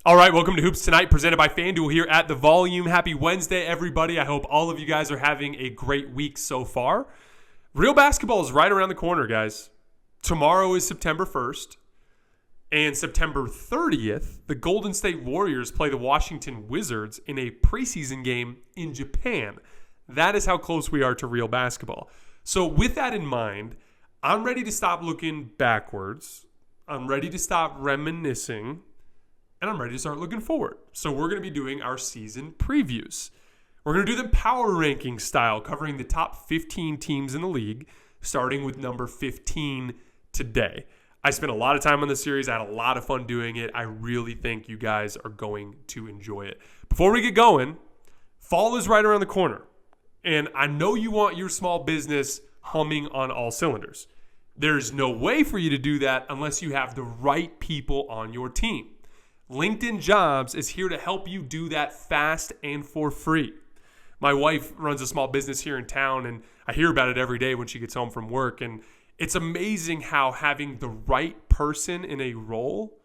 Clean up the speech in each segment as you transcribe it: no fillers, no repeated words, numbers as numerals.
All right, welcome to Hoops Tonight, presented by FanDuel here at The Volume. Happy Wednesday, everybody. I hope all of you guys are having a great week so far. Real basketball is right around the corner, guys. Tomorrow is September 1st, and September 30th, the Golden State Warriors play the Washington Wizards in a preseason game in Japan. That is how close we are to real basketball. So with that in mind, I'm ready to stop looking backwards. I'm ready to stop reminiscing. And I'm ready to start looking forward. So we're going to be doing our season previews. We're going to do them power ranking style, covering the top 15 teams in the league, starting with number 15 today. I spent a lot of time on this series. I had a lot of fun doing it. I really think you guys are going to enjoy it. Before we get going, fall is right around the corner. And I know you want your small business humming on all cylinders. There's no way for you to do that unless you have the right people on your team. LinkedIn Jobs is here to help you do that fast and for free. My wife runs a small business here in town, and I hear about it every day when she gets home from work. And it's amazing how having the right person in a role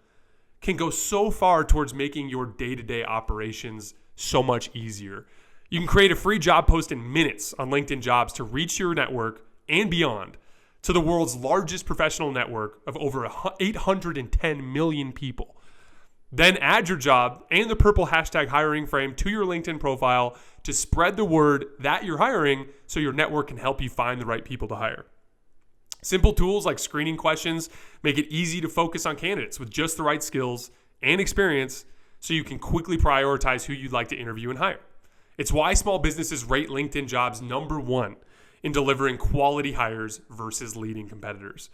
can go so far towards making your day-to-day operations so much easier. You can create a free job post in minutes on LinkedIn Jobs to reach your network and beyond to the world's largest professional network of over 810 million people. Then add your job and the purple hashtag hiring frame to your LinkedIn profile to spread the word that you're hiring so your network can help you find the right people to hire. Simple tools like screening questions make it easy to focus on candidates with just the right skills and experience so you can quickly prioritize who you'd like to interview and hire. It's why small businesses rate LinkedIn Jobs number one in delivering quality hires versus leading competitors.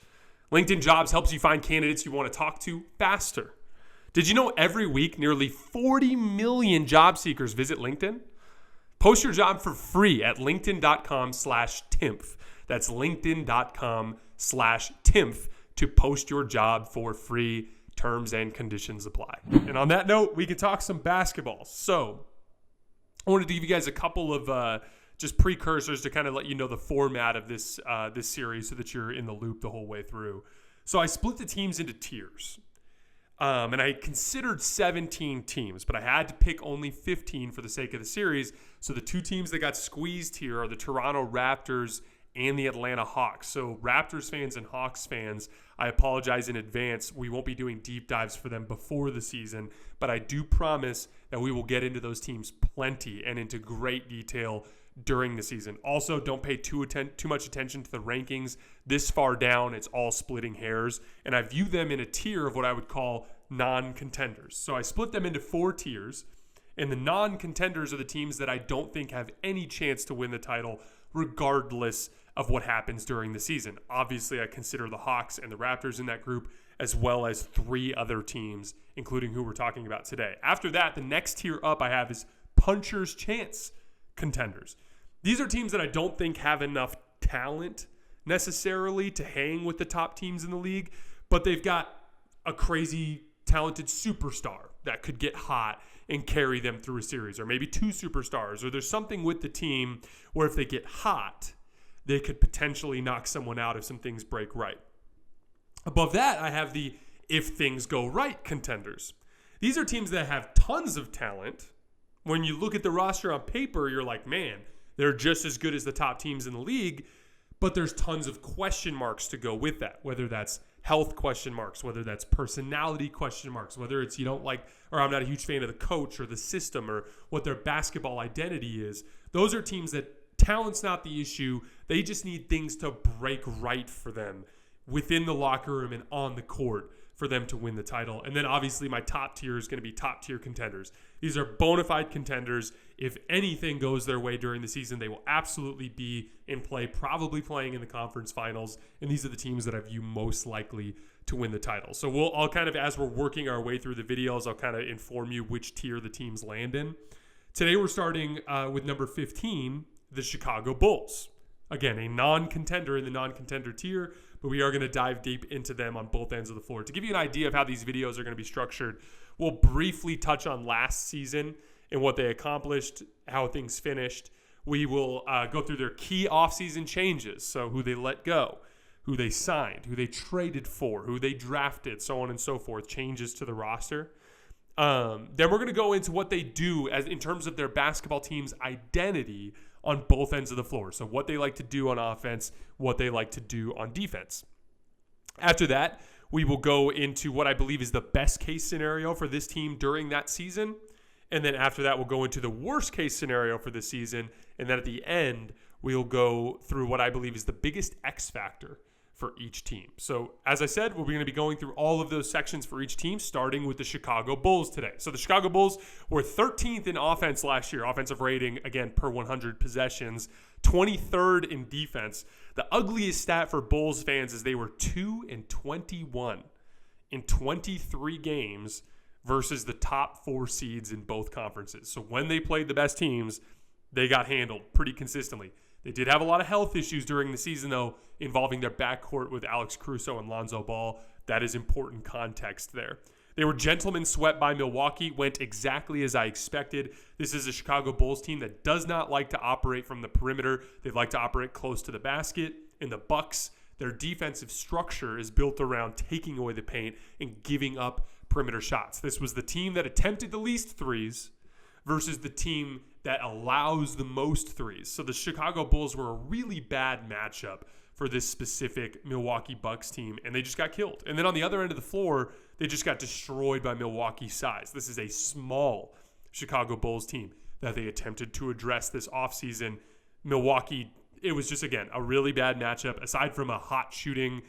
LinkedIn Jobs helps you find candidates you want to talk to faster. Did you know every week nearly 40 million job seekers visit LinkedIn? Post your job for free at linkedin.com/Timpf. That's linkedin.com/Timpf to post your job for free. Terms and conditions apply. And on that note, we can talk some basketball. So I wanted to give you guys a couple of just precursors to kind of let you know the format of this series so that you're in the loop the whole way through. So I split the teams into tiers. And I considered 17 teams, but I had to pick only 15 for the sake of the series. So the two teams that got squeezed here are the Toronto Raptors and the Atlanta Hawks. So Raptors fans and Hawks fans, I apologize in advance. We won't be doing deep dives for them before the season, but I do promise that we will get into those teams plenty and into great detail during the season. Also, don't pay too much attention to the rankings. This far down, it's all splitting hairs, and I view them in a tier of what I would call non-contenders. So I split them into 4 tiers, and the non-contenders are the teams that I don't think have any chance to win the title regardless of what happens during the season. Obviously, I consider the Hawks and the Raptors in that group, as well as 3 other teams, including who we're talking about today. After that, the next tier up I have is puncher's chance contenders. These are teams that I don't think have enough talent necessarily to hang with the top teams in the league, but they've got a crazy talented superstar that could get hot and carry them through a series, or maybe 2 superstars, or there's something with the team where if they get hot, they could potentially knock someone out if some things break right. Above that, I have the if things go right contenders. These are teams that have tons of talent. When you look at the roster on paper, you're like, man, they're just as good as the top teams in the league, but there's tons of question marks to go with that, whether that's health question marks, whether that's personality question marks, whether it's you don't like, or I'm not a huge fan of the coach or the system or what their basketball identity is. Those are teams that talent's not the issue. They just need things to break right for them within the locker room and on the court for them to win the title. And then obviously my top tier is going to be top tier contenders. These are bona fide contenders. If anything goes their way during the season, they will absolutely be in play, probably playing in the conference finals. And these are the teams that I view most likely to win the title. So I'll kind of, as we're working our way through the videos, I'll kind of inform you which tier the teams land in. Today we're starting with number 15, the Chicago Bulls. Again, a non-contender in the non-contender tier, but we are going to dive deep into them on both ends of the floor. To give you an idea of how these videos are going to be structured, we'll briefly touch on last season and what they accomplished, how things finished. We will go through their key offseason changes, so who they let go, who they signed, who they traded for, who they drafted, so on and so forth, changes to the roster. Then we're going to go into what they do as in terms of their basketball team's identity on both ends of the floor. So what they like to do on offense, what they like to do on defense. After that, we will go into what I believe is the best case scenario for this team during that season. And then after that, we'll go into the worst case scenario for this season. And then at the end, we'll go through what I believe is the biggest X factor for each team. So as I said, we're going to be going through all of those sections for each team, starting with the Chicago Bulls today. So the Chicago Bulls were 13th in offense last year, offensive rating, again, per 100 possessions, 23rd in defense. The ugliest stat for Bulls fans is they were 2-21 in 23 games versus the top 4 seeds in both conferences. So when they played the best teams, they got handled pretty consistently. They did have a lot of health issues during the season, though, involving their backcourt with Alex Caruso and Lonzo Ball. That is important context there. They were gentlemen swept by Milwaukee, went exactly as I expected. This is a Chicago Bulls team that does not like to operate from the perimeter. They like to operate close to the basket. In the Bucks, their defensive structure is built around taking away the paint and giving up perimeter shots. This was the team that attempted the least threes versus the team that allows the most threes. So the Chicago Bulls were a really bad matchup for this specific Milwaukee Bucks team, and they just got killed. And then on the other end of the floor, they just got destroyed by Milwaukee's size. This is a small Chicago Bulls team that they attempted to address this offseason. Milwaukee, it was just, again, a really bad matchup. Aside from a hot shooting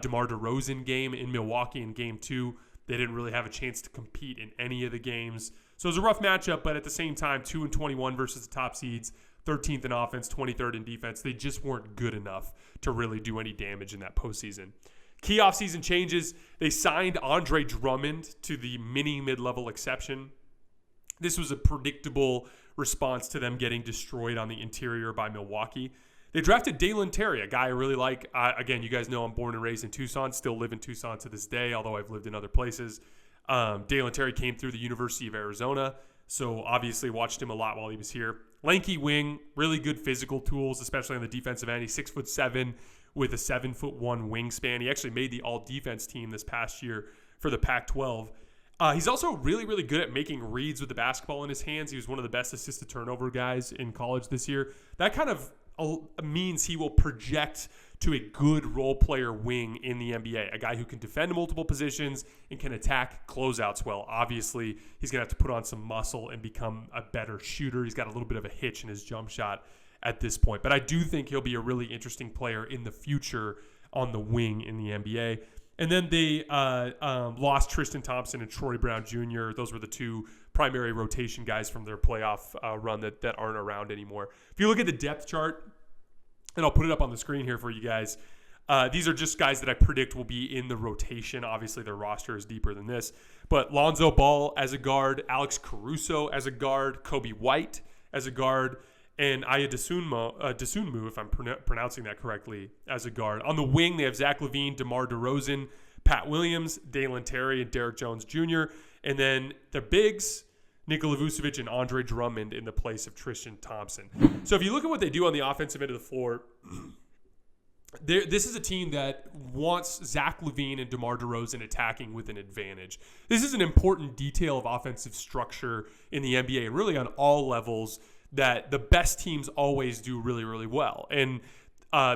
DeMar DeRozan game in Milwaukee in Game 2, they didn't really have a chance to compete in any of the games. So it was a rough matchup, but at the same time, 2-21 versus the top seeds, 13th in offense, 23rd in defense. They just weren't good enough to really do any damage in that postseason. Key offseason changes. They signed Andre Drummond to the mini mid-level exception. This was a predictable response to them getting destroyed on the interior by Milwaukee. They drafted Dalen Terry, a guy I really like. Again, you guys know I'm born and raised in Tucson, still live in Tucson to this day, although I've lived in other places. Dalen Terry came through the University of Arizona, so obviously watched him a lot while he was here. Lanky wing, really good physical tools, especially on the defensive end. He's 6'7" with a 7'1" wingspan. He actually made the all-defense team this past year for the Pac-12. He's also really, really good at making reads with the basketball in his hands. He was one of the best assist-to-turnover guys in college this year. That kind of means he will project to a good role player wing in the NBA, a guy who can defend multiple positions and can attack closeouts well. Obviously, he's going to have to put on some muscle and become a better shooter. He's got a little bit of a hitch in his jump shot at this point. But I do think he'll be a really interesting player in the future on the wing in the NBA. And then they lost Tristan Thompson and Troy Brown Jr. Those were the two primary rotation guys from their playoff run that aren't around anymore. If you look at the depth chart, and I'll put it up on the screen here for you guys, these are just guys that I predict will be in the rotation. Obviously, their roster is deeper than this. But Lonzo Ball as a guard, Alex Caruso as a guard, Kobe White as a guard, and Aya Dosunmu, if I'm pronouncing that correctly, as a guard. On the wing, they have Zach LaVine, DeMar DeRozan, Pat Williams, Dalen Terry, and Derek Jones Jr. And then the bigs, Nikola Vucevic and Andre Drummond in the place of Tristan Thompson. So if you look at what they do on the offensive end of the floor, this is a team that wants Zach LaVine and DeMar DeRozan attacking with an advantage. This is an important detail of offensive structure in the NBA, and really on all levels, that the best teams always do really, really well. And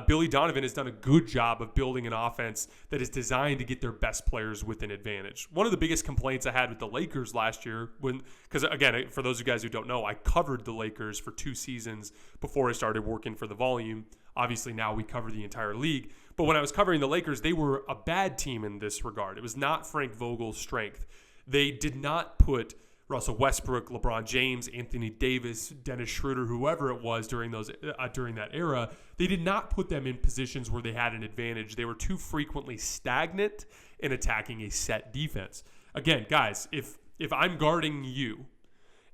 Billy Donovan has done a good job of building an offense that is designed to get their best players with an advantage. One of the biggest complaints I had with the Lakers last year, because again, for those of you guys who don't know, I covered the Lakers for 2 seasons before I started working for The Volume. Obviously, now we cover the entire league. But when I was covering the Lakers, they were a bad team in this regard. It was not Frank Vogel's strength. They did not put Russell Westbrook, LeBron James, Anthony Davis, Dennis Schroeder, whoever it was during that era, they did not put them in positions where they had an advantage. They were too frequently stagnant in attacking a set defense. Again, guys, if I'm guarding you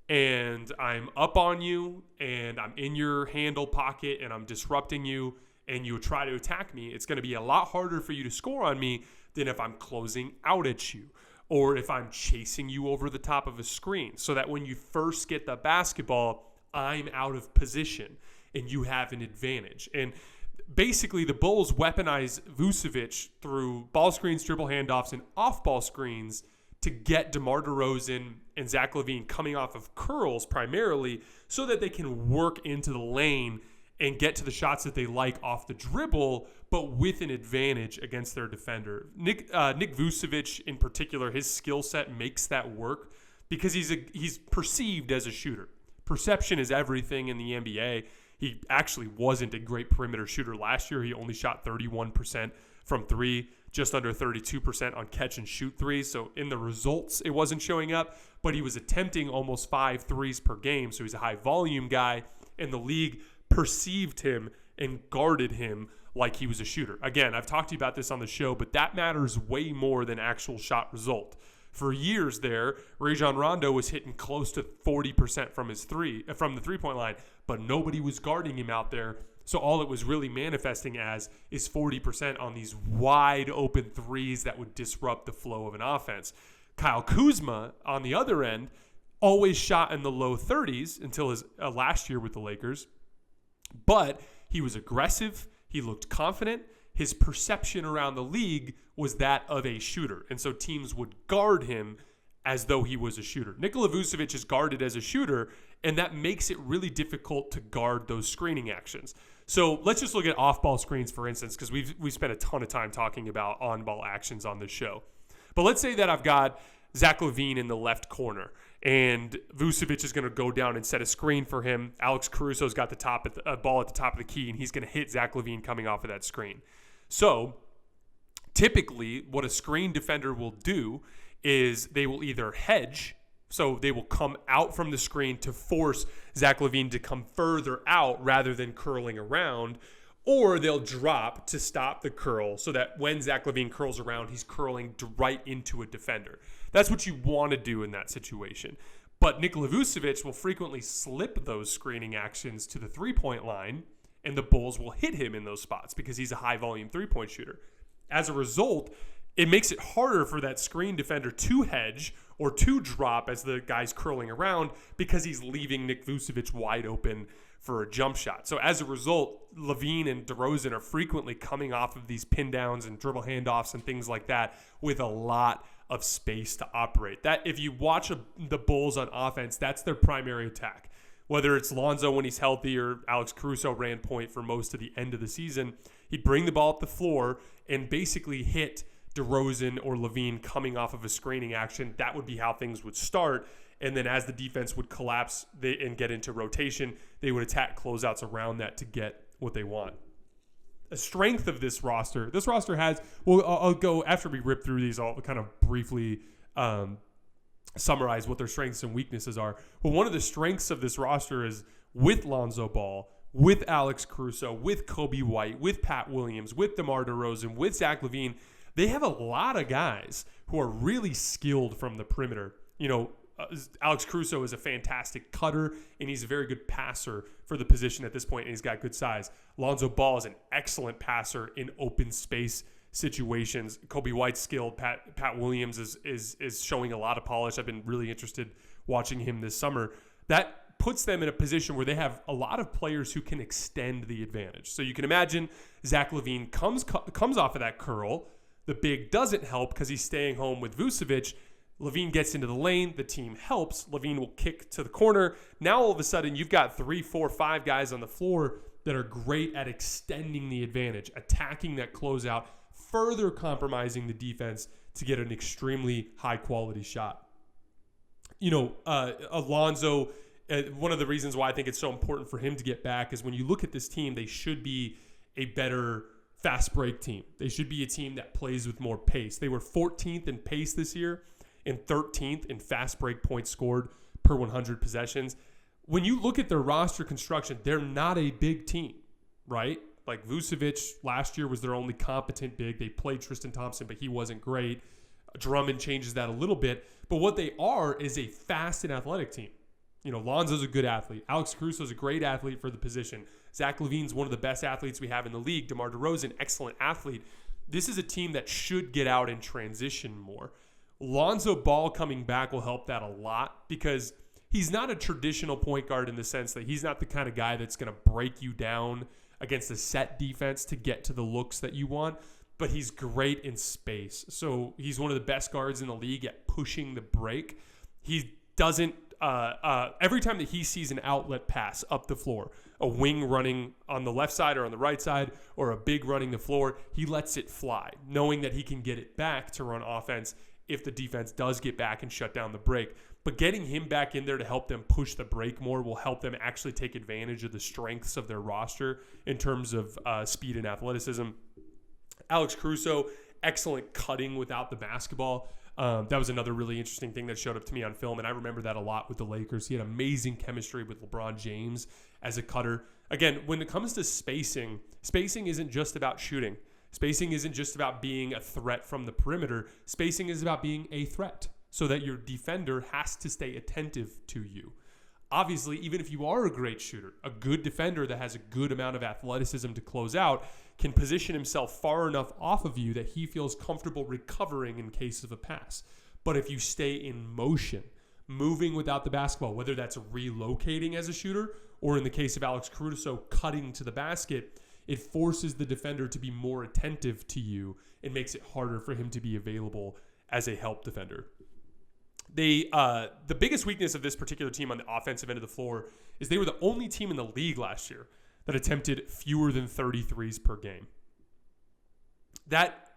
and I'm up on you and I'm in your handle pocket and I'm disrupting you and you try to attack me, it's going to be a lot harder for you to score on me than if I'm closing out at you, or if I'm chasing you over the top of a screen, so that when you first get the basketball, I'm out of position and you have an advantage. And basically, the Bulls weaponize Vucevic through ball screens, dribble handoffs, and off-ball screens to get DeMar DeRozan and Zach LaVine coming off of curls primarily so that they can work into the lane and get to the shots that they like off the dribble, but with an advantage against their defender. Nick Vucevic in particular, his skill set makes that work because he's perceived as a shooter. Perception is everything in the NBA. He actually wasn't a great perimeter shooter last year. He only shot 31% from three, just under 32% on catch and shoot threes. So in the results, it wasn't showing up, but he was attempting almost 5 threes per game. So he's a high volume guy, and the league perceived him and guarded him like he was a shooter. Again, I've talked to you about this on the show, but that matters way more than actual shot result. For years there, Rajon Rondo was hitting close to 40% from the three-point line, but nobody was guarding him out there. So all it was really manifesting as is 40% on these wide open threes that would disrupt the flow of an offense. Kyle Kuzma, on the other end, always shot in the low 30s until his last year with the Lakers. But he was aggressive. He looked confident. His perception around the league was that of a shooter. And so teams would guard him as though he was a shooter. Nikola Vucevic is guarded as a shooter, and that makes it really difficult to guard those screening actions. So let's just look at off-ball screens, for instance, because we've spent a ton of time talking about on-ball actions on this show. But let's say that I've got Zach LaVine in the left corner, and Vucevic is going to go down and set a screen for him. Alex Caruso's got the ball at the top of the key, and he's going to hit Zach LaVine coming off of that screen. So typically what a screen defender will do is they will either hedge, so they will come out from the screen to force Zach LaVine to come further out rather than curling around, or they'll drop to stop the curl so that when Zach LaVine curls around, he's curling right into a defender. That's what you want to do in that situation. But Nikola Vucevic will frequently slip those screening actions to the three-point line, and the Bulls will hit him in those spots because he's a high-volume three-point shooter. As a result, it makes it harder for that screen defender to hedge or to drop as the guy's curling around because he's leaving Nick Vucevic wide open for a jump shot. So as a result, LaVine and DeRozan are frequently coming off of these pin downs and dribble handoffs and things like that with a lot of space to operate. That if you watch the Bulls on offense, that's their primary attack. Whether it's Lonzo when he's healthy or Alex Caruso ran point for most of the end of the season, he'd bring the ball up the floor and basically hit DeRozan or LaVine coming off of a screening action. That would be how things would start. And then as the defense would collapse and get into rotation, they would attack closeouts around that to get what they want. A strength of this roster has, well, I'll go, after we rip through these, I'll kind of briefly summarize what their strengths and weaknesses are. Well, one of the strengths of this roster is with Lonzo Ball, with Alex Caruso, with Kobe White, with Pat Williams, with DeMar DeRozan, with Zach LaVine. They have a lot of guys who are really skilled from the perimeter. You know, Alex Caruso is a fantastic cutter, and he's a very good passer for the position at this point, and he's got good size. Lonzo Ball is an excellent passer in open space situations. Kobe White's skilled. Pat Williams is showing a lot of polish. I've been really interested watching him this summer. That puts them in a position where they have a lot of players who can extend the advantage. So you can imagine Zach LaVine comes off of that curl. The big doesn't help because he's staying home with Vucevic. LaVine gets into the lane. The team helps. LaVine will kick to the corner. Now all of a sudden you've got 3, 4, 5 guys on the floor that are great at extending the advantage, attacking that closeout, further compromising the defense to get an extremely high-quality shot. You know, Alonzo, one of the reasons why I think it's so important for him to get back is when you look at this team, they should be a better fast break team. They should be a team that plays with more pace. They were 14th in pace this year and 13th in fast break points scored per 100 possessions. When you look at their roster construction, they're not a big team, right? Like Vucevic last year was their only competent big. They played Tristan Thompson, but he wasn't great. Drummond changes that a little bit. But what they are is a fast and athletic team. You know, Lonzo's a good athlete. Alex Caruso's a great athlete for the position. Zach LaVine's one of the best athletes we have in the league. DeMar DeRozan, excellent athlete. This is a team that should get out and transition more. Lonzo Ball coming back will help that a lot because he's not a traditional point guard in the sense that he's not the kind of guy that's going to break you down against a set defense to get to the looks that you want. but he's great in space. So he's one of the best guards in the league at pushing the break. He doesn't, every time that he sees an outlet pass up the floor, a wing running on the left side or on the right side, or a big running the floor, he lets it fly, knowing that he can get it back to run offense if the defense does get back and shut down the break. But getting him back in there to help them push the break more will help them actually take advantage of the strengths of their roster in terms of speed and athleticism. Alex Caruso, excellent cutting without the basketball. That was another really interesting thing that showed up to me on film, and I remember that a lot with the Lakers. He had amazing chemistry with LeBron James as a cutter. Again, when it comes to spacing isn't just about shooting. Spacing isn't just about being a threat from the perimeter. Spacing is about being a threat so that your defender has to stay attentive to you. Obviously, even if you are a great shooter, a good defender that has a good amount of athleticism to close out can position himself far enough off of you that he feels comfortable recovering in case of a pass. But if you stay in motion, moving without the basketball, whether that's relocating as a shooter or in the case of Alex Caruso, cutting to the basket, it forces the defender to be more attentive to you and makes it harder for him to be available as a help defender. The biggest weakness of this particular team on the offensive end of the floor is they were the only team in the league last year that attempted fewer than 33s per game. That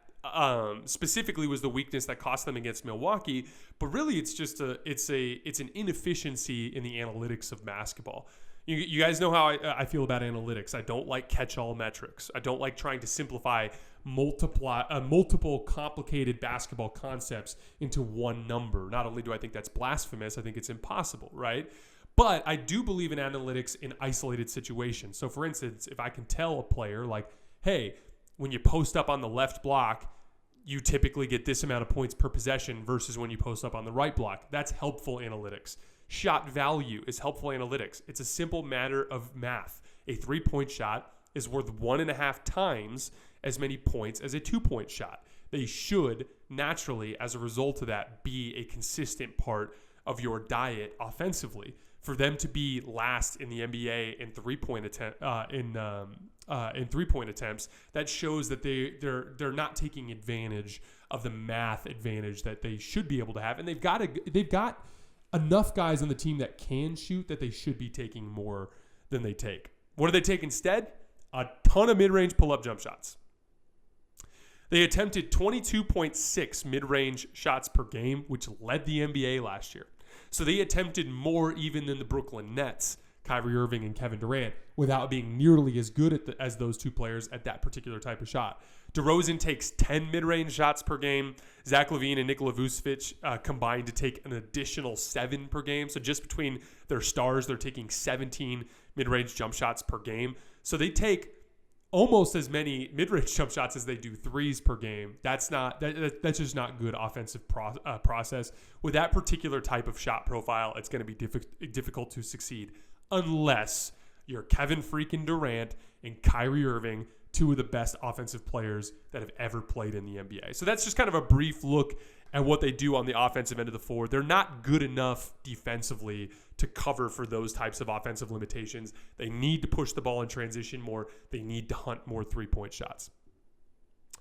specifically was the weakness that cost them against Milwaukee, but really it's just it's an inefficiency in the analytics of basketball. You guys know how I feel about analytics. I don't like catch-all metrics. I don't like trying to simplify multiple complicated basketball concepts into one number. Not only do I think that's blasphemous, I think it's impossible, right? But I do believe in analytics in isolated situations. So for instance, if I can tell a player like, hey, when you post up on the left block, you typically get this amount of points per possession versus when you post up on the right block. That's helpful analytics. Shot value is helpful analytics. It's a simple matter of math. A 3-point shot is worth 1.5 times as many points as a 2-point shot. They should naturally, as a result of that, be a consistent part of your diet offensively. For them to be last in the NBA in 3-point attempts, that shows that they're not taking advantage of the math advantage that they should be able to have, and they've got enough guys on the team that can shoot that they should be taking more than they take. What do they take instead? A ton of mid-range pull-up jump shots. They attempted 22.6 mid-range shots per game, which led the NBA last year. So they attempted more even than the Brooklyn Nets, Kyrie Irving and Kevin Durant, without being nearly as good as those two players at that particular type of shot. DeRozan takes 10 mid-range shots per game. Zach LaVine and Nikola Vucevic combined to take an additional 7 per game. So just between their stars, they're taking 17 mid-range jump shots per game. So they take almost as many mid-range jump shots as they do threes per game. That's just not good offensive process. With that particular type of shot profile, it's going to be difficult to succeed unless you're Kevin freaking Durant and Kyrie Irving, two of the best offensive players that have ever played in the NBA. So that's just kind of a brief look at what they do on the offensive end of the floor. They're not good enough defensively to cover for those types of offensive limitations. They need to push the ball in transition more. They need to hunt more 3-point shots.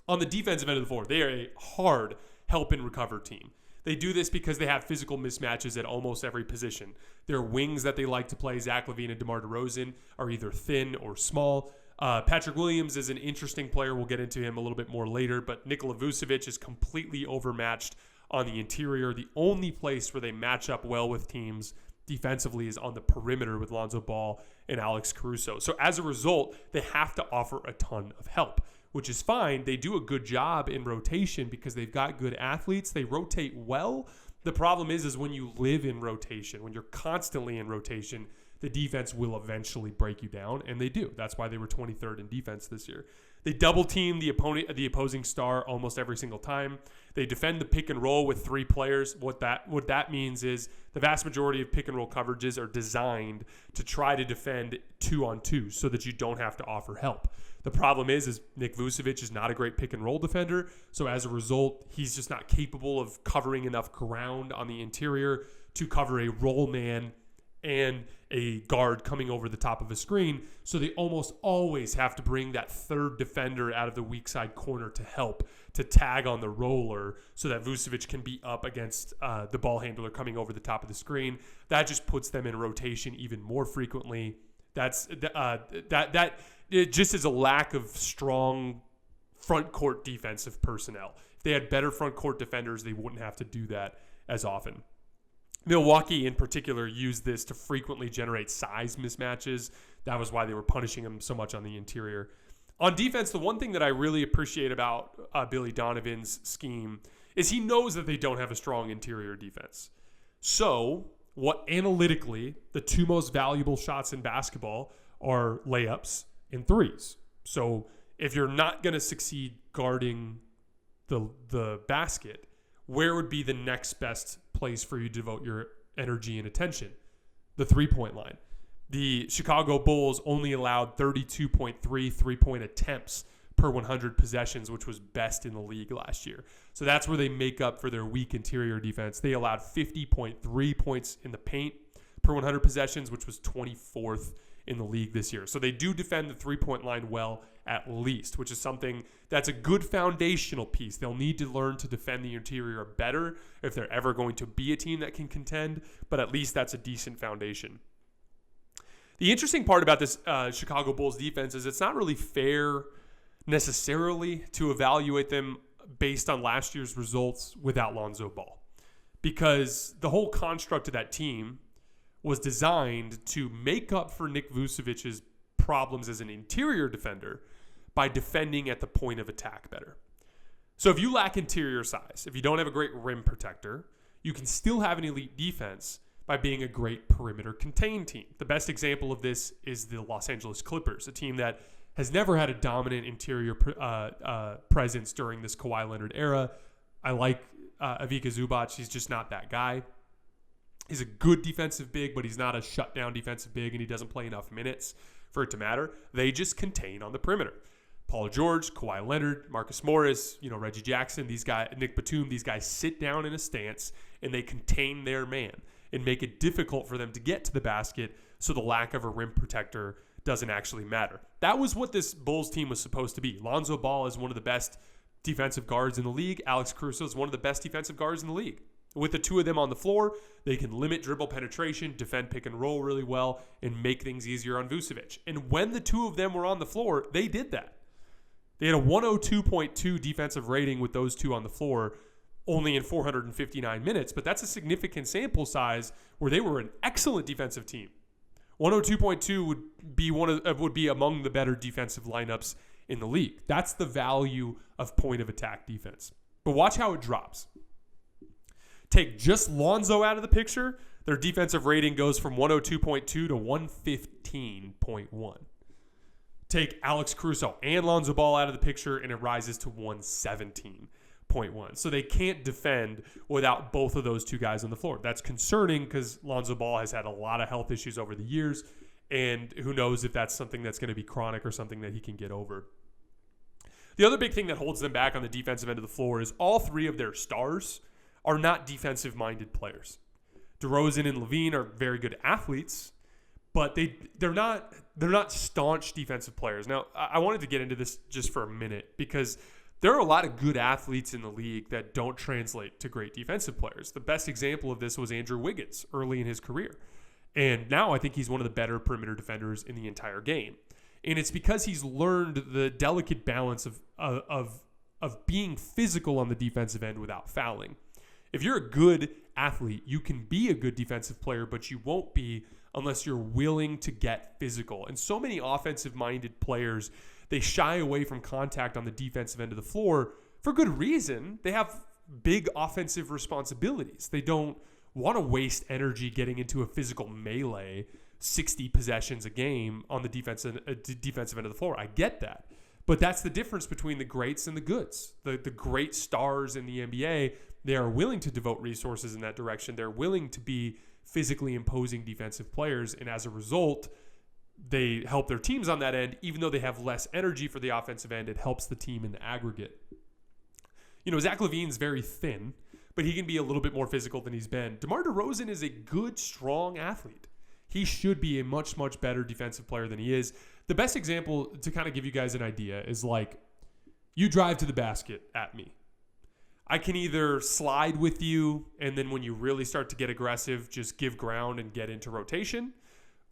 On the defensive end of the floor, they are a hard help and recover team. They do this because they have physical mismatches at almost every position. Their wings that they like to play, Zach LaVine and DeMar DeRozan, are either thin or small. Patrick Williams is an interesting player. We'll get into him a little bit more later, but Nikola Vucevic is completely overmatched on the interior. The only place where they match up well with teams defensively is on the perimeter with Lonzo Ball and Alex Caruso. So as a result, they have to offer a ton of help, which is fine. They do a good job in rotation because they've got good athletes. They rotate well. The problem is when you live in rotation, when you're constantly in rotation, the defense will eventually break you down, and they do. That's why they were 23rd in defense this year. They double team the opposing star almost every single time. They defend the pick and roll with 3 players. What that means is the vast majority of pick and roll coverages are designed to try to defend 2-on-2 so that you don't have to offer help. The problem is Nick Vucevic is not a great pick and roll defender, so as a result, he's just not capable of covering enough ground on the interior to cover a roll man and a guard coming over the top of a screen. So they almost always have to bring that third defender out of the weak side corner to help to tag on the roller so that Vucevic can be up against the ball handler coming over the top of the screen. That just puts them in rotation even more frequently. That it just is a lack of strong front court defensive personnel. If they had better front court defenders, they wouldn't have to do that as often. Milwaukee in particular used this to frequently generate size mismatches. That was why they were punishing him so much on the interior. On defense, the one thing that I really appreciate about Billy Donovan's scheme is he knows that they don't have a strong interior defense. So what analytically, the two most valuable shots in basketball are layups and threes. So if you're not going to succeed guarding the basket, where would be the next best place for you to devote your energy and attention? The three-point line. The Chicago Bulls only allowed 32.3 three-point attempts per 100 possessions, which was best in the league last year. So that's where they make up for their weak interior defense. They allowed 50.3 points in the paint per 100 possessions, which was 24th in the league this year. So they do defend the three-point line well, at least, which is something that's a good foundational piece. They'll need to learn to defend the interior better if they're ever going to be a team that can contend, but at least that's a decent foundation. The interesting part about this Chicago Bulls defense is it's not really fair necessarily to evaluate them based on last year's results without Lonzo Ball, because the whole construct of that team was designed to make up for Nick Vucevic's problems as an interior defender by defending at the point of attack better. So if you lack interior size, if you don't have a great rim protector, you can still have an elite defense by being a great perimeter contained team. The best example of this is the Los Angeles Clippers, a team that has never had a dominant interior presence during this Kawhi Leonard era. I like Ivica Zubac. He's just not that guy. He's a good defensive big, but he's not a shutdown defensive big, and he doesn't play enough minutes for it to matter. They just contain on the perimeter. Paul George, Kawhi Leonard, Marcus Morris, Reggie Jackson, these guys, Nick Batum, these guys sit down in a stance and they contain their man and make it difficult for them to get to the basket, so the lack of a rim protector doesn't actually matter. That was what this Bulls team was supposed to be. Lonzo Ball is one of the best defensive guards in the league. Alex Caruso is one of the best defensive guards in the league. With the two of them on the floor, they can limit dribble penetration, defend pick and roll really well, and make things easier on Vucevic. And when the two of them were on the floor, they did that. They had a 102.2 defensive rating with those two on the floor, only in 459 minutes, but that's a significant sample size where they were an excellent defensive team. 102.2 would be among the better defensive lineups in the league. That's the value of point of attack defense. But watch how it drops. Take just Lonzo out of the picture, their defensive rating goes from 102.2 to 115.1. Take Alex Caruso and Lonzo Ball out of the picture, and it rises to 117.1. So they can't defend without both of those two guys on the floor. That's concerning because Lonzo Ball has had a lot of health issues over the years, and who knows if that's something that's going to be chronic or something that he can get over. The other big thing that holds them back on the defensive end of the floor is all three of their stars are not defensive-minded players. DeRozan and LaVine are very good athletes, but they're not staunch defensive players. Now, I wanted to get into this just for a minute because there are a lot of good athletes in the league that don't translate to great defensive players. The best example of this was Andrew Wiggins early in his career. And now I think he's one of the better perimeter defenders in the entire game. And it's because he's learned the delicate balance of being physical on the defensive end without fouling. If you're a good athlete, you can be a good defensive player, but you won't be unless you're willing to get physical. And so many offensive-minded players, they shy away from contact on the defensive end of the floor for good reason. They have big offensive responsibilities. They don't want to waste energy getting into a physical melee 60 possessions a game on the defensive end of the floor. I get that. But that's the difference between the greats and the goods. The great stars in the NBA, they are willing to devote resources in that direction. They're willing to be physically imposing defensive players, and as a result, they help their teams on that end. Even though they have less energy for the offensive end, it helps the team in the aggregate. Zach LaVine's very thin, but he can be a little bit more physical than he's been. DeMar DeRozan is a good, strong athlete. he should be a much, much better defensive player than he is. The best example to kind of give you guys an idea is like, you drive to the basket at me. I can either slide with you, and then when you really start to get aggressive, just give ground and get into rotation,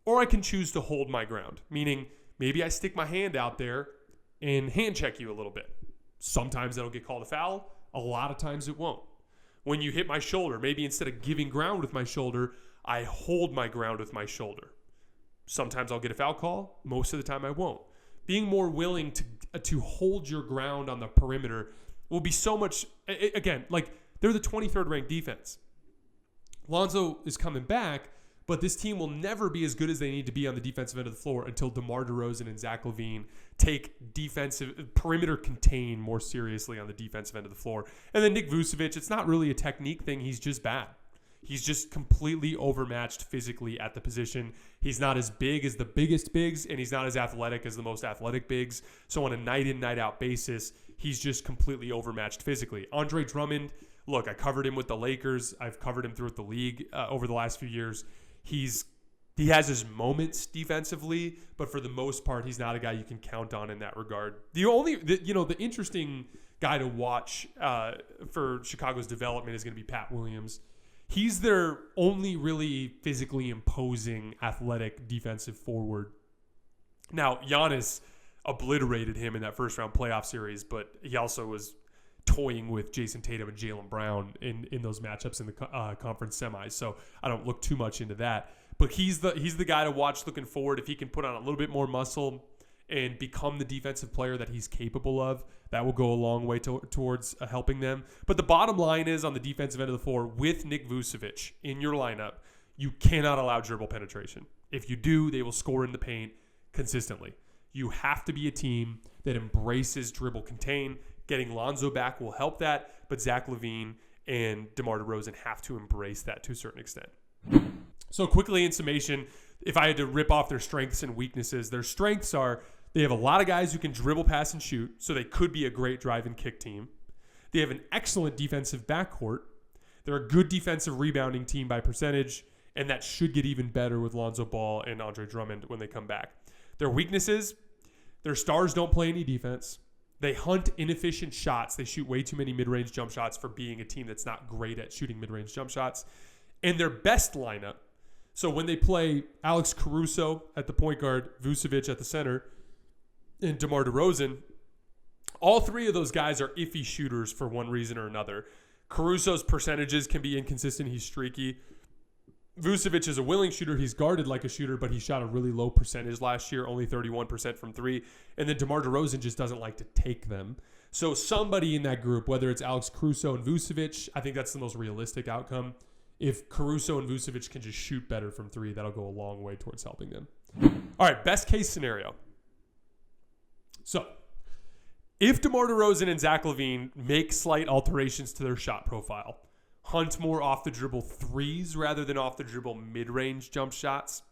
or I can choose to hold my ground, meaning maybe I stick my hand out there and hand check you a little bit. Sometimes that'll get called a foul. A lot of times it won't. When you hit my shoulder, maybe instead of giving ground with my shoulder, I hold my ground with my shoulder. Sometimes I'll get a foul call. Most of the time I won't. Being more willing to hold your ground on the perimeter will be so much, again, like they're the 23rd ranked defense. Lonzo is coming back, but this team will never be as good as they need to be on the defensive end of the floor until DeMar DeRozan and Zach LaVine take defensive perimeter contain more seriously on the defensive end of the floor. And then Nick Vucevic, it's not really a technique thing. He's just bad. He's just completely overmatched physically at the position. He's not as big as the biggest bigs, and he's not as athletic as the most athletic bigs. So on a night in, night out basis, he's just completely overmatched physically. Andre Drummond, look, I covered him with the Lakers. I've covered him throughout the league over the last few years. He has his moments defensively, but for the most part, he's not a guy you can count on in that regard. The interesting guy to watch for Chicago's development is going to be Pat Williams. He's their only really physically imposing athletic defensive forward. Now, Giannis obliterated him in that first round playoff series, but he also was toying with Jason Tatum and Jaylen Brown in those matchups in the conference semis. So I don't look too much into that. But he's the guy to watch looking forward. If he can put on a little bit more muscle and become the defensive player that he's capable of, that will go a long way towards helping them. But the bottom line is, on the defensive end of the floor, with Nick Vucevic in your lineup, you cannot allow dribble penetration. If you do, they will score in the paint consistently. You have to be a team that embraces dribble contain. Getting Lonzo back will help that, but Zach LaVine and DeMar DeRozan have to embrace that to a certain extent. So quickly in summation, if I had to rip off their strengths and weaknesses, their strengths are they have a lot of guys who can dribble, pass, and shoot, so they could be a great drive and kick team. They have an excellent defensive backcourt. They're a good defensive rebounding team by percentage, and that should get even better with Lonzo Ball and Andre Drummond when they come back. Their weaknesses, their stars don't play any defense. They hunt inefficient shots. They shoot way too many mid-range jump shots for being a team that's not great at shooting mid-range jump shots. And their best lineup, so when they play Alex Caruso at the point guard, Vucevic at the center, and DeMar DeRozan, all three of those guys are iffy shooters for one reason or another. Caruso's percentages can be inconsistent. He's streaky. Vucevic is a willing shooter. He's guarded like a shooter, but he shot a really low percentage last year, only 31% from three. And then DeMar DeRozan just doesn't like to take them. So somebody in that group, whether it's Alex Caruso and Vucevic, I think that's the most realistic outcome. If Caruso and Vucevic can just shoot better from three, that'll go a long way towards helping them. All right, best case scenario. So if DeMar DeRozan and Zach LaVine make slight alterations to their shot profile, hunt more off the dribble threes rather than off the dribble mid-range jump shots,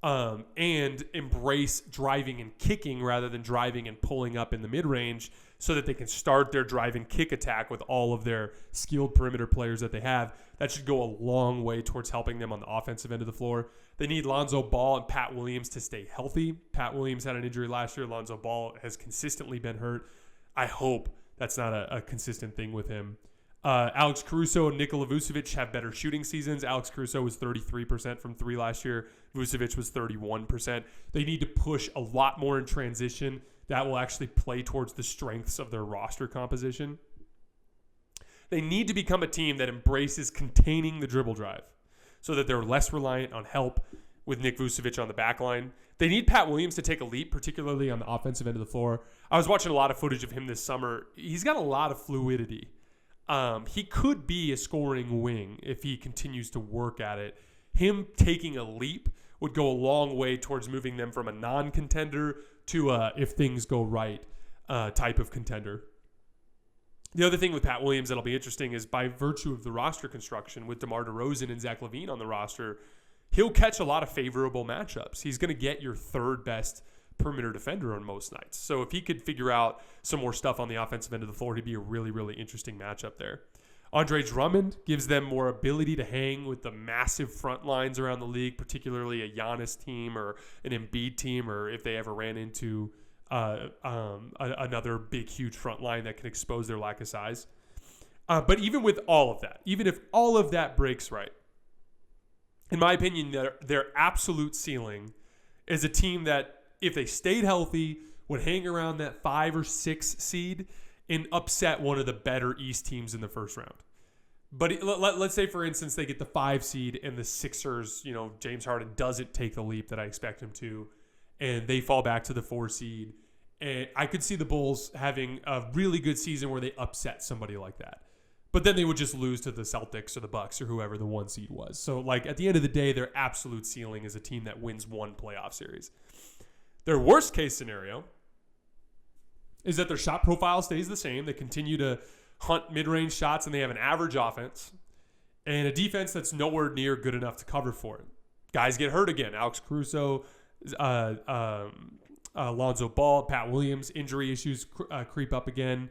and embrace driving and kicking rather than driving and pulling up in the mid-range, so that they can start their drive and kick attack with all of their skilled perimeter players that they have. That should go a long way towards helping them on the offensive end of the floor. They need Lonzo Ball and Pat Williams to stay healthy. Pat Williams had an injury last year. Lonzo Ball has consistently been hurt. I hope that's not a consistent thing with him. Alex Caruso and Nikola Vucevic have better shooting seasons. Alex Caruso was 33% from three last year. Vucevic was 31%. They need to push a lot more in transition. That will actually play towards the strengths of their roster composition. They need to become a team that embraces containing the dribble drive so that they're less reliant on help with Nick Vucevic on the back line. They need Pat Williams to take a leap, particularly on the offensive end of the floor. I was watching a lot of footage of him this summer. He's got a lot of fluidity. He could be a scoring wing if he continues to work at it. Him taking a leap would go a long way towards moving them from a non-contender to a if things go right type of contender. The other thing with Pat Williams that'll be interesting is by virtue of the roster construction with DeMar DeRozan and Zach LaVine on the roster, he'll catch a lot of favorable matchups. He's going to get your third best perimeter defender on most nights. So if he could figure out some more stuff on the offensive end of the floor, he'd be a really, really interesting matchup there. Andre Drummond gives them more ability to hang with the massive front lines around the league, particularly a Giannis team or an Embiid team, or if they ever ran into another big, huge front line that can expose their lack of size. But even with all of that, even if all of that breaks right, in my opinion, their absolute ceiling is a team that, if they stayed healthy, would hang around that 5 or 6 seed and upset one of the better East teams in the first round. But let's say, for instance, they get the 5 seed and the Sixers, James Harden doesn't take the leap that I expect him to, and they fall back to the 4 seed. And I could see the Bulls having a really good season where they upset somebody like that. But then they would just lose to the Celtics or the Bucks or whoever the 1 seed was. So, at the end of the day, their absolute ceiling is a team that wins 1 playoff series. Their worst case scenario is that their shot profile stays the same. They continue to hunt mid-range shots, and they have an average offense and a defense that's nowhere near good enough to cover for it. Guys get hurt again. Alex Caruso, Lonzo Ball, Pat Williams, injury issues creep up again.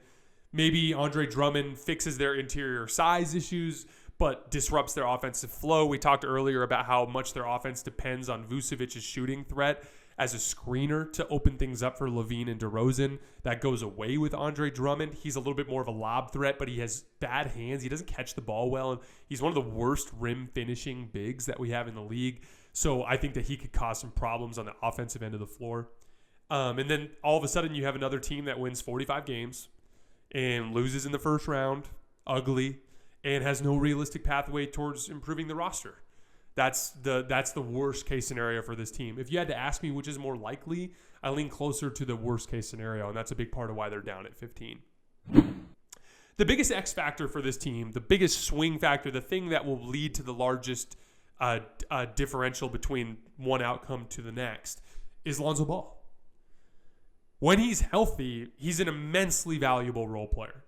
Maybe Andre Drummond fixes their interior size issues, but disrupts their offensive flow. We talked earlier about how much their offense depends on Vucevic's shooting threat as a screener to open things up for LaVine and DeRozan. That goes away with Andre Drummond. He's a little bit more of a lob threat, but he has bad hands. He doesn't catch the ball well, and he's one of the worst rim finishing bigs that we have in the league. So I think that he could cause some problems on the offensive end of the floor. And then all of a sudden you have another team that wins 45 games and loses in the first round, ugly, and has no realistic pathway towards improving the roster. That's the worst case scenario for this team. If you had to ask me which is more likely, I lean closer to the worst case scenario, and that's a big part of why they're down at 15. The biggest X factor for this team, the biggest swing factor, the thing that will lead to the largest differential between one outcome to the next, is Lonzo Ball. When he's healthy, he's an immensely valuable role player.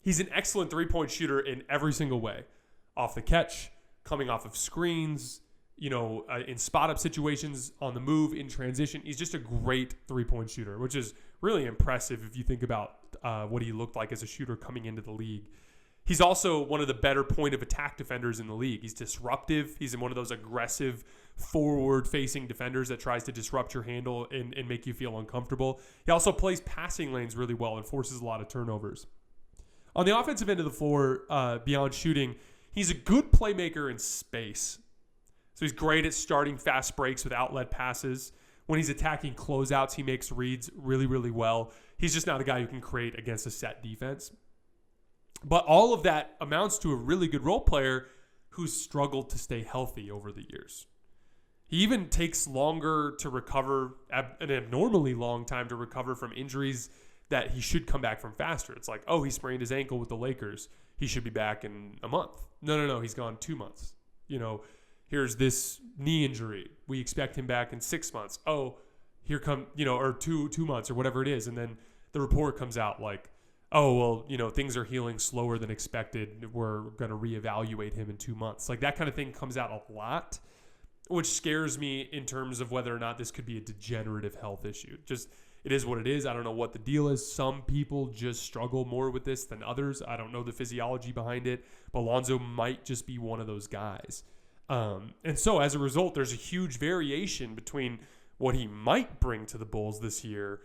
He's an excellent three-point shooter in every single way. Off the catch, coming off of screens, in spot-up situations, on the move, in transition. He's just a great three-point shooter, which is really impressive if you think about what he looked like as a shooter coming into the league. He's also one of the better point-of-attack defenders in the league. He's disruptive. He's one of those aggressive, forward-facing defenders that tries to disrupt your handle and make you feel uncomfortable. He also plays passing lanes really well and forces a lot of turnovers. On the offensive end of the floor, beyond shooting, he's a good playmaker in space. So he's great at starting fast breaks with outlet passes. When he's attacking closeouts, he makes reads really, really well. He's just not a guy who can create against a set defense. But all of that amounts to a really good role player who's struggled to stay healthy over the years. He even takes longer to recover, an abnormally long time to recover from injuries that he should come back from faster. It's like, he sprained his ankle with the Lakers. He should be back in a month. No, he's gone 2 months. Here's this knee injury. We expect him back in 6 months. Here come, or two months or whatever it is. And then the report comes out like, things are healing slower than expected. We're going to reevaluate him in 2 months. Like, that kind of thing comes out a lot, which scares me in terms of whether or not this could be a degenerative health issue. Just, it is what it is. I don't know what the deal is. Some people just struggle more with this than others. I don't know the physiology behind it, but Lonzo might just be one of those guys. And so as a result, there's a huge variation between what he might bring to the Bulls this year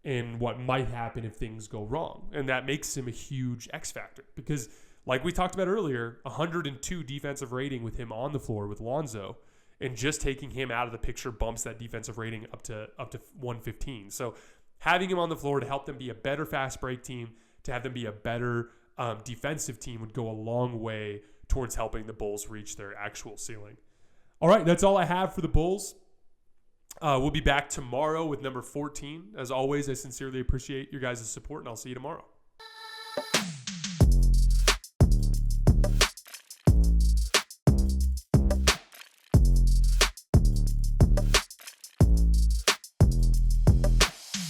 and what might happen if things go wrong. And that makes him a huge X factor because, like we talked about earlier, 102 defensive rating with him on the floor with Lonzo, and just taking him out of the picture bumps that defensive rating up to 115. So having him on the floor to help them be a better fast break team, to have them be a better defensive team would go a long way towards helping the Bulls reach their actual ceiling. All right, that's all I have for the Bulls. We'll be back tomorrow with number 14. As always, I sincerely appreciate your guys' support, and I'll see you tomorrow.